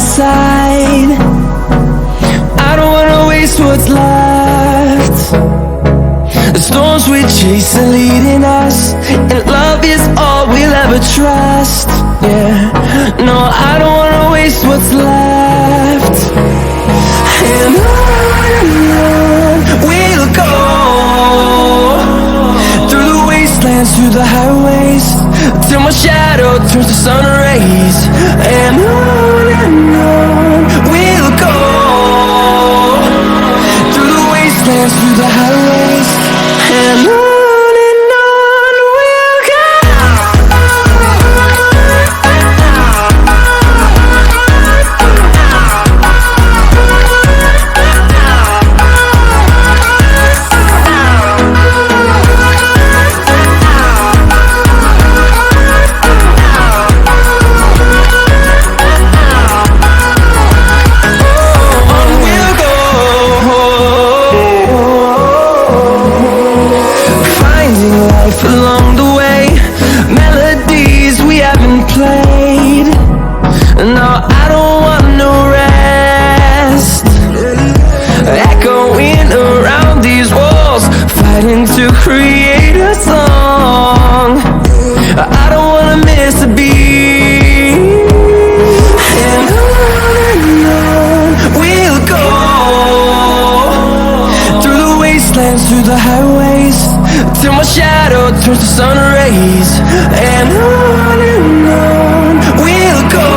side. I don't wanna waste what's left. The storms we chase are leading us, and love is all we'll ever trust. Yeah, no, I don't wanna waste what's left. And on we'll go, through the wastelands, through the highways, till my shadow turns to sun rays. And on we'll go, through the wastelands, through the highways, and on we'll go. Along the way, melodies we haven't played. No, I don't want no rest. Echoing around these walls, fighting to create a song. I don't wanna miss a beat. And on we'll go, through the wastelands, through the highways, till my shadow turns to sun rays. And on we'll go,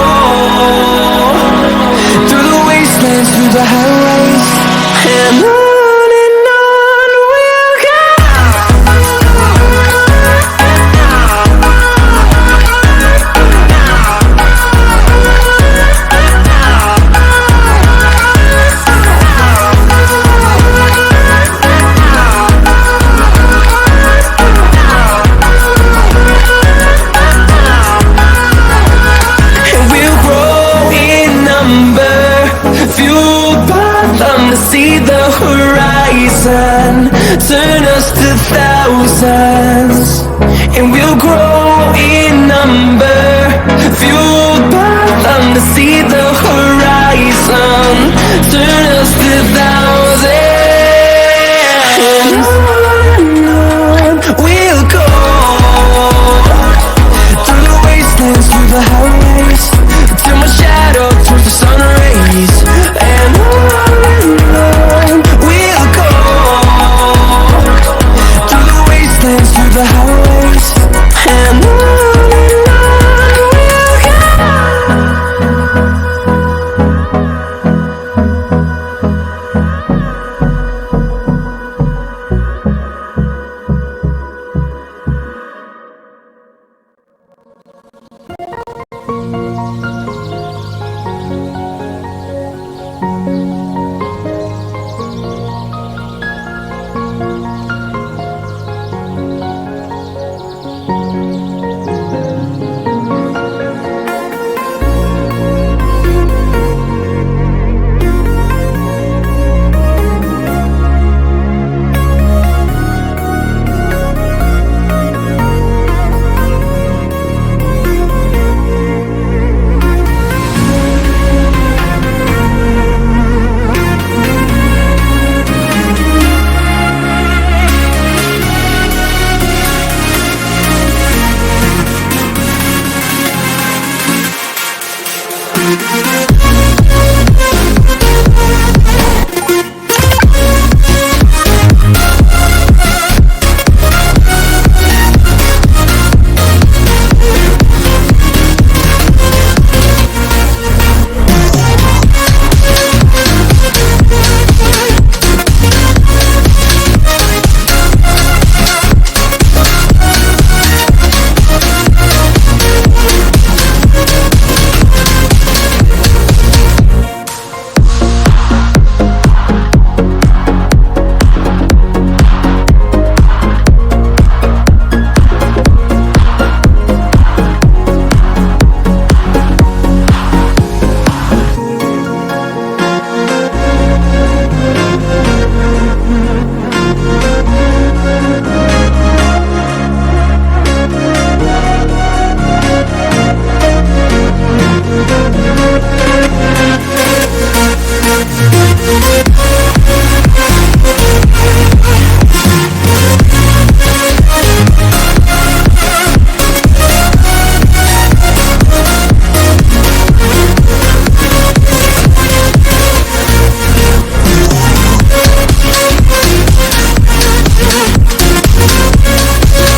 through the wastelands, through the highways, and on we'll go. See the horizon, turn us to thousands, and we'll grow in number, fueled by them. To see the horizon, turn us to thousands, and on we'll go, through the wastelands, through the highways, till my shadow turns to sun rays. And on we'll go, through the wastelands, through the highways, and on we'll go. We'll be right back.